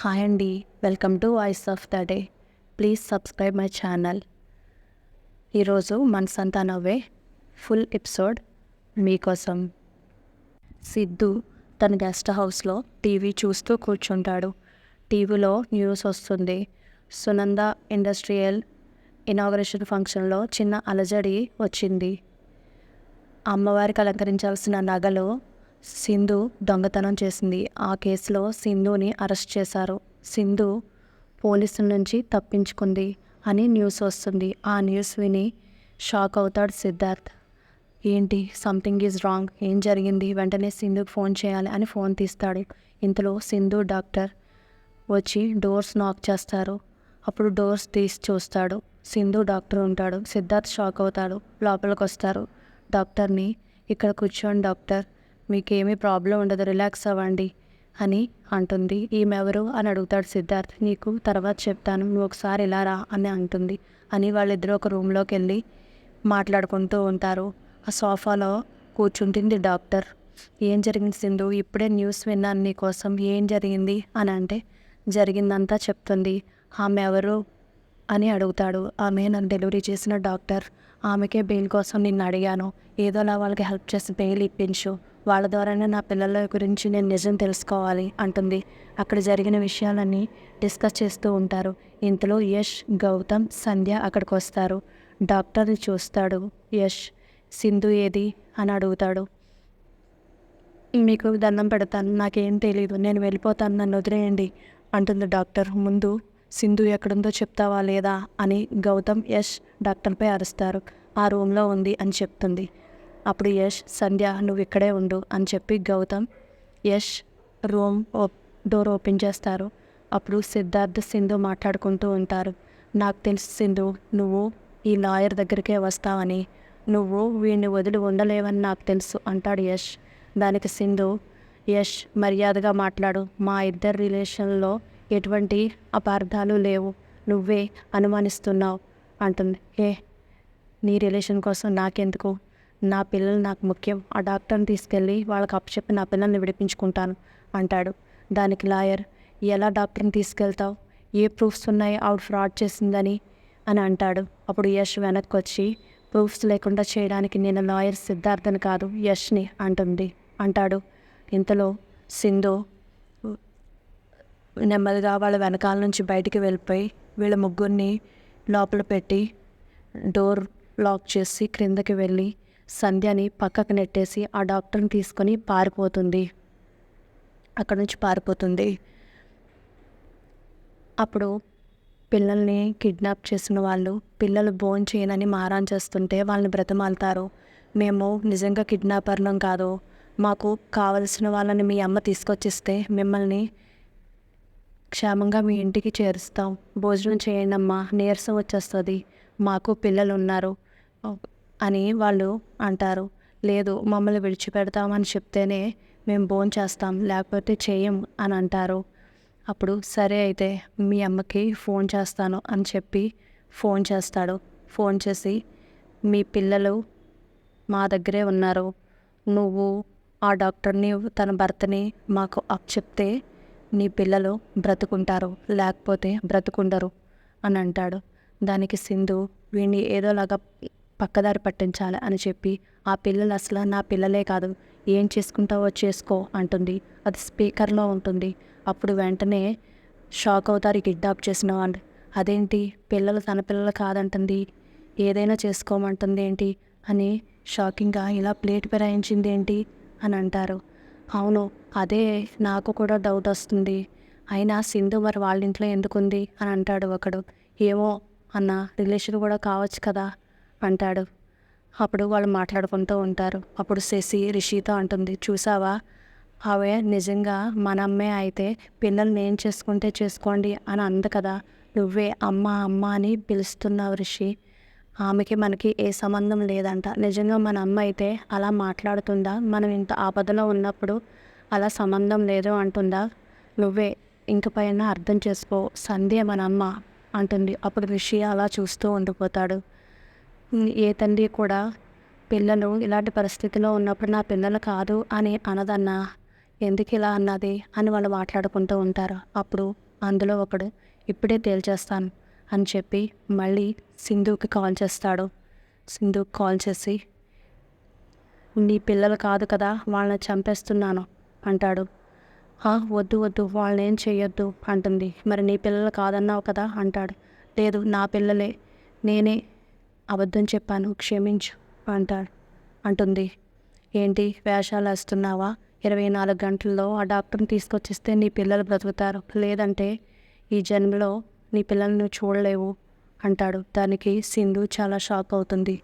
Hi అండి, welcome to voice of the day. Please subscribe my channel. ఈరోజు మనసంతా నవ్వే ఫుల్ ఎపిసోడ్ మీకోసం. సిద్ధు తన గెస్ట్ హౌస్లో టీవీ చూస్తూ కూర్చుంటాడు. టీవీలో న్యూస్ వస్తుంది. సునంద ఇండస్ట్రియల్ ఇనాగరేషన్ ఫంక్షన్లో చిన్న అలజడి వచ్చింది. అమ్మవారికి అలంకరించాల్సిన నగలు సింధు దొంగతనం చేసింది. ఆ కేసులో సింధుని అరెస్ట్ చేశారు. సింధు పోలీసుల నుంచి తప్పించుకుంది అని న్యూస్ వస్తుంది. ఆ న్యూస్ విని షాక్ అవుతాడు సిద్ధార్థ్. ఏంటి, సంథింగ్ ఈజ్ రాంగ్, ఏం జరిగింది, వెంటనే సింధుకి ఫోన్ చేయాలి అని ఫోన్ తీస్తాడు. ఇంతలో సింధు డాక్టర్ వచ్చి డోర్స్ నాక్ చేస్తారు. అప్పుడు డోర్స్ తీసి చూస్తాడు. సింధు డాక్టర్ ఉంటాడు. సిద్ధార్థ్ షాక్ అవుతాడు. లోపలికి వస్తారు. డాక్టర్ని, ఇక్కడ కూర్చోండి డాక్టర్, మీకేమీ ప్రాబ్లం ఉండదు, రిలాక్స్ అవ్వండి అని అంటుంది. ఈమెవరు అని అడుగుతాడు సిద్ధార్థ్. నీకు తర్వాత చెప్తాను, నువ్వు ఒకసారి ఇలా రా అని అంటుంది. అని వాళ్ళిద్దరూ ఒక రూమ్లోకి వెళ్ళి మాట్లాడుకుంటూ ఉంటారు. ఆ సోఫాలో కూర్చుంటుంది డాక్టర్. ఏం జరిగింది సింధు, ఇప్పుడే న్యూస్ విన్నాను నీకోసం, ఏం జరిగింది అని అంటే జరిగిందంతా చెప్తుంది. ఆమె ఎవరు అని అడుగుతాడు. ఆమె నన్ను డెలివరీ చేసిన డాక్టర్, ఆమెకే బెయిల్ కోసం నిన్ను అడిగాను, ఏదోలా వాళ్ళకి హెల్ప్ చేసి బెయిల్ ఇప్పించు, వాళ్ళ ద్వారానే నా పిల్లల గురించి నేను నిజం తెలుసుకోవాలి అంటుంది. అక్కడ జరిగిన విషయాలన్నీ డిస్కస్ చేస్తూ ఉంటారు. ఇంతలో యష్, గౌతమ్, సంధ్య అక్కడికి వస్తారు. డాక్టర్ని చూస్తాడు యష్. సింధు ఏది అని అడుగుతాడు. మీకు దండం పెడతాను, నాకేం తెలీదు, నేను వెళ్ళిపోతాను, నన్ను వదిలేయండి అంటుంది డాక్టర్. ముందు సింధు ఎక్కడుందో చెప్తావా లేదా అని గౌతమ్, యష్ డాక్టర్పై అరుస్తారు. ఆ రూమ్లో ఉంది అని చెప్తుంది. అప్పుడు యష్, సంధ్య నువ్వు ఇక్కడే ఉండు అని చెప్పి Gautam, Yash room door open చేస్తారు. అప్పుడు సిద్ధార్థ్, సింధు మాట్లాడుకుంటూ ఉంటారు. నాకు తెలుసు సింధు, నువ్వు ఈ లాయర్ దగ్గరికే వస్తావని, నువ్వు వీడిని వదిలి ఉండలేవని నాకు తెలుసు అంటాడు యష్. దానికి సింధు, యష్ మర్యాదగా మాట్లాడు, మా ఇద్దరి రిలేషన్లో ఎటువంటి అపార్థాలు లేవు, నువ్వే అనుమానిస్తున్నావు అంటుంది. నీ రిలేషన్ కోసం నాకెందుకు, నా పిల్లలు నాకు ముఖ్యం, ఆ డాక్టర్ని తీసుకెళ్ళి వాళ్ళకి అప్పచెప్పి నా పిల్లల్ని విడిపించుకుంటాను అంటాడు. దానికి లాయర్, ఎలా డాక్టర్ని తీసుకెళ్తావు, ఏ ప్రూఫ్స్ ఉన్నాయి ఆవిడ ఫ్రాడ్ చేసిందని అని అంటాడు. అప్పుడు యష్ వెనక్కి వచ్చి, ప్రూఫ్స్ లేకుండా చేయడానికి నేను లాయర్ సిద్ధార్థని కాదు, యష్ని అంటాడు. ఇంతలో సింధు నెమ్మదిగా వాళ్ళ వెనకాల నుంచి బయటికి వెళ్ళిపోయి వీళ్ళ ముగ్గురిని లోపల పెట్టి డోర్ లాక్ చేసి క్రిందకి వెళ్ళి సంధ్యని పక్కకు నెట్టేసి ఆ డాక్టర్ని తీసుకొని అక్కడ నుంచి పారిపోతుంది. అప్పుడు పిల్లల్ని కిడ్నాప్ చేసిన వాళ్ళు పిల్లలు భోజనం చేయనని మారాన్ చేస్తుంటే వాళ్ళని బ్రతిమాలుతారు. మేము నిజంగా కిడ్నాపర్లం కాదు, మాకు కావలసిన వాళ్ళని మీ అమ్మ తీసుకొచ్చిస్తే మిమ్మల్ని క్షేమంగా మీ ఇంటికి చేరుస్తాం, భోజనం చేయండి అమ్మా, నీరసం వచ్చేస్తుంది, మాకు పిల్లలు ఉన్నారు అని వాళ్ళు అంటారు. లేదు, మమ్మల్ని విడిచిపెడతామని చెప్తేనే మేము భోజనం చేస్తాం, లేకపోతే చేయం అని అంటారు. అప్పుడు సరే అయితే మీ అమ్మకి ఫోన్ చేస్తాను అని చెప్పి ఫోన్ చేస్తాడు. ఫోన్ చేసి, మీ పిల్లలు మా దగ్గరే ఉన్నారు, నువ్వు ఆ డాక్టర్ని తన భర్తని మాకు అప్పచెప్తే నీ పిల్లలు బ్రతుకుంటారు, లేకపోతే బ్రతుకుండరు అని అంటాడు. దానికి సింధు, వీడిని ఏదోలాగా పక్కదారి పట్టించాలి అని చెప్పి, ఆ పిల్లలు అసలు నా పిల్లలే కాదు, ఏం చేసుకుంటావో చేసుకో అంటుంది. అది స్పీకర్లో ఉంటుంది. అప్పుడు వెంటనే షాక్ అవుతారు ఈ కిడ్నాప్ చేసిన వాళ్ళు. అదేంటి, పిల్లలు తన పిల్లలు కాదంటుంది, ఏదైనా చేసుకోమంటుంది ఏంటి అని షాకింగ్గా, ఇలా ప్లేట్ ఫిరాయించింది ఏంటి అని అంటారు. అవును, అదే నాకు కూడా డౌట్ వస్తుంది, అయినా సింధు మరి వాళ్ళ ఇంట్లో ఎందుకుంది అని అంటాడు ఒకడు. ఏమో అన్న, రిలేషన్ కూడా కావచ్చు కదా అంటాడు. అప్పుడు వాళ్ళు మాట్లాడుకుంటూ ఉంటారు. అప్పుడు శశి రిషితో అంటుంది, చూసావా, ఆమె నిజంగా మన అమ్మే అయితే పిల్లల్ని ఏం చేసుకుంటే చేసుకోండి అని అంది కదా, నువ్వే అమ్మ అమ్మ అని పిలుస్తున్నావు రిషి, ఆమెకి మనకి ఏ సంబంధం లేదంట, నిజంగా మన అమ్మ అయితే అలా మాట్లాడుతుందా, మనం ఇంత ఆపదలో ఉన్నప్పుడు అలా సంబంధం లేదు అంటుందా, నువ్వే ఇంక పైన అర్థం చేసుకో, సంధ్య మన అమ్మ అంటుంది. అప్పుడు రిషి అలా చూస్తూ ఉండిపోతాడు. ఏ తండ్రి కూడా పిల్లలు ఇలాంటి పరిస్థితిలో ఉన్నప్పుడు నా పిల్లలు కాదు అని అనదన్నా, ఎందుకు ఇలా అన్నది అని వాళ్ళు మాట్లాడుకుంటూ ఉంటారు. అప్పుడు అందులో ఒకడు ఇప్పుడే తేల్చేస్తాను అని చెప్పి మళ్ళీ సింధుకి కాల్ చేస్తాడు. సింధుకి కాల్ చేసి నీ పిల్లలు కాదు కదా, వాళ్ళని చంపేస్తున్నాను అంటాడు. వద్దు వద్దు, వాళ్ళని ఏం చెయ్యొద్దు అంటుంది. మరి నీ పిల్లలు కాదన్నావు కదా అంటాడు. లేదు, నా పిల్లలే, నేనే అబద్ధం చెప్పాను, క్షమించు అంటుంది. ఏంటి వేషాలు వేస్తున్నావా? 24 గంటల్లో ఆ డాక్టర్ని తీసుకొచ్చిస్తే నీ పిల్లలు బ్రతుకుతారు, లేదంటే ఈ జన్మలో నీ పిల్లల్ని నువ్వు చూడలేవు అంటాడు. దానికి సింధు చాలా షాక్ అవుతుంది.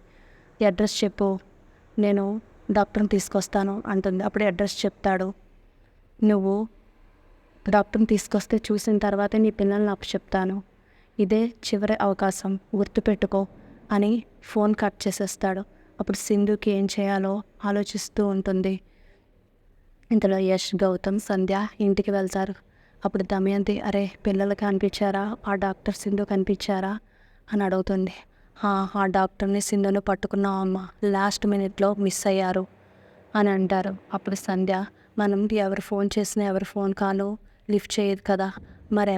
అడ్రస్ చెప్పు, నేను డాక్టర్ని తీసుకొస్తాను అంటుంది. అప్పుడు అడ్రస్ చెప్తాడు. నువ్వు డాక్టర్ని తీసుకొస్తే చూసిన తర్వాతే నీ పిల్లల్ని నాకు చెప్తాను, ఇదే చివరి అవకాశం, గుర్తుపెట్టుకో అని ఫోన్ కట్ చేసేస్తాడు. అప్పుడు సింధుకి ఏం చేయాలో ఆలోచిస్తూ ఉంటుంది. ఇంతలో యష్, గౌతమ్, సంధ్య ఇంటికి వెళ్తారు. అప్పుడు దమయంతి, అరే పిల్లలు కనిపించారా, ఆ డాక్టర్ సింధు కనిపించారా అని అడుగుతుంది. ఆ డాక్టర్ని సింధును పట్టుకున్నాం అమ్మ, లాస్ట్ మినిట్లో మిస్ అయ్యారు అని అంటారు. అప్పుడు సంధ్య, మనం ఎవరు ఫోన్ చేసినా ఎవరి ఫోన్ కాలు లిఫ్ట్ చేయదు కదా, మరి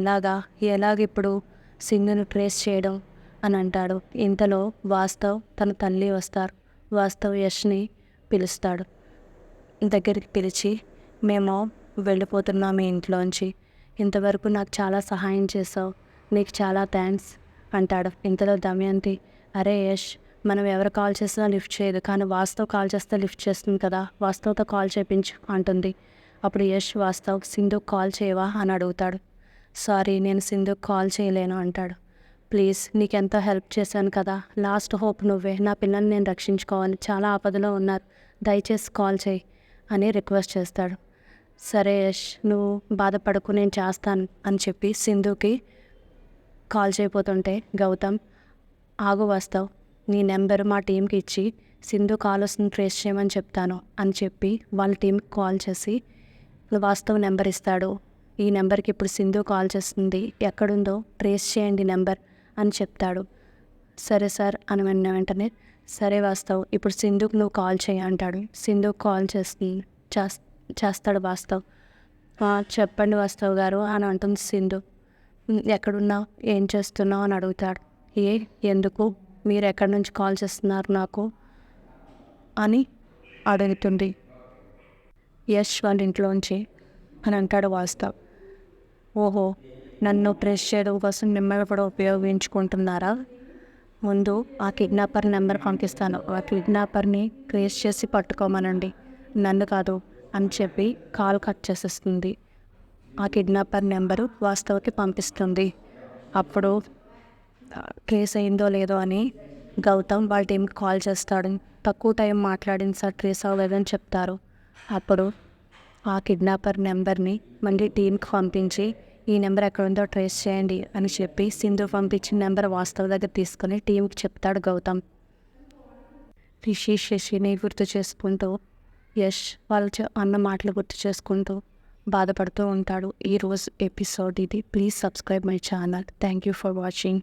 ఎలాగిప్పుడు సింధును ట్రేస్ చేయడం అని అంటాడు. ఇంతలో వాస్తవ్ తన తల్లి వస్తారు. వాస్తవ్ యష్ని పిలుస్తాడు. దగ్గరికి పిలిచి, మేము వెళ్ళిపోతున్నాం మీ ఇంట్లోంచి, ఇంతవరకు నాకు చాలా సహాయం చేసావు, నీకు చాలా థ్యాంక్స్ అంటాడు. ఇంతలో దమయంతి, అరే యష్, మనం ఎవరు కాల్ చేసినా లిఫ్ట్ చేయదు, కానీ వాస్తవ్ కాల్ చేస్తే లిఫ్ట్ చేస్తుంది కదా, వాస్తవ్తో కాల్ చేయించు అంటుంది. అప్పుడు యష్, వాస్తవ్ సింధుకు కాల్ చేయవా అని అడుగుతాడు. సారీ, నేను సింధుకు కాల్ చేయలేను అంటాడు. ప్లీజ్, నీకెంతో హెల్ప్ చేశాను కదా, లాస్ట్ హోప్ నువ్వే, నా పిల్లల్ని నేను రక్షించుకోవాలి, చాలా ఆపదలో ఉన్నారు, దయచేసి కాల్ చేయి అని రిక్వెస్ట్ చేస్తాడు. సరే యష్, నువ్వు బాధపడకు, నేను చేస్తాను అని చెప్పి సింధుకి కాల్ చేయబోతుంటే గౌతమ్, ఆగు వాస్తవ్, నీ నెంబర్ మా టీంకి ఇచ్చి సింధు కాల్ వస్తుంది ట్రేస్ చేయమని చెప్తాను అని చెప్పి వాళ్ళ టీంకి కాల్ చేసి వాస్తవ్ నెంబర్ ఇస్తాడు. ఈ నెంబర్కి ఇప్పుడు సింధు కాల్ చేస్తుంది, ఎక్కడుందో ట్రేస్ చేయండి నెంబర్ అని చెప్తాడు. సరే సార్ అని వెంటనే, సరే వాస్తవ్, ఇప్పుడు సింధుకి నువ్వు కాల్ చేయి అంటాడు. సింధుకి కాల్ చేస్తాడు వాస్తవ్. చెప్పండి వాస్తవ్ గారు అని అంటుంది సింధు. ఎక్కడున్నావు, ఏం చేస్తున్నావు అని అడుగుతాడు. ఎందుకు, మీరు ఎక్కడి నుంచి కాల్ చేస్తున్నారు నాకు అని అడుగుతుంది. యష్ వాళ్ళ ఇంట్లోంచి అని అంటాడు వాస్తవ్. ఓహో, నన్ను ప్రెస్ చేయడం కోసం మిమ్మల్ని కూడా ఉపయోగించుకుంటున్నారా? ముందు ఆ కిడ్నాపర్ నెంబర్ పంపిస్తాను, ఆ కిడ్నాపర్ని ట్రేస్ చేసి పట్టుకోమనండి, నన్ను కాదు అని చెప్పి కాల్ కట్ చేసేస్తుంది. ఆ కిడ్నాపర్ నెంబరు వాస్తవ్కి పంపిస్తుంది. అప్పుడు ట్రేస్ అయిందో లేదో అని గౌతమ్ వాళ్ళ టీంకి కాల్ చేస్తాడు. తక్కువ టైం మాట్లాడింది సార్, ట్రేస్ అవ్వలేదని చెప్తారు. అప్పుడు ఆ కిడ్నాపర్ నెంబర్ని మళ్ళీ టీంకి పంపించి ఈ నెంబర్ ఎక్కడ ఉందో ట్రేస్ చేయండి అని చెప్పి సింధు పంపించిన నెంబర్ వాస్తవ్ దగ్గర తీసుకొని టీంకి చెప్తాడు గౌతమ్. రిషి, శశిని గుర్తు చేసుకుంటూ యష్ వాళ్ళు అన్న మాటలు గుర్తు చేసుకుంటూ బాధపడుతూ ఉంటాడు. ఈరోజు ఎపిసోడ్ ఇది. Please subscribe my channel. Thank you for watching.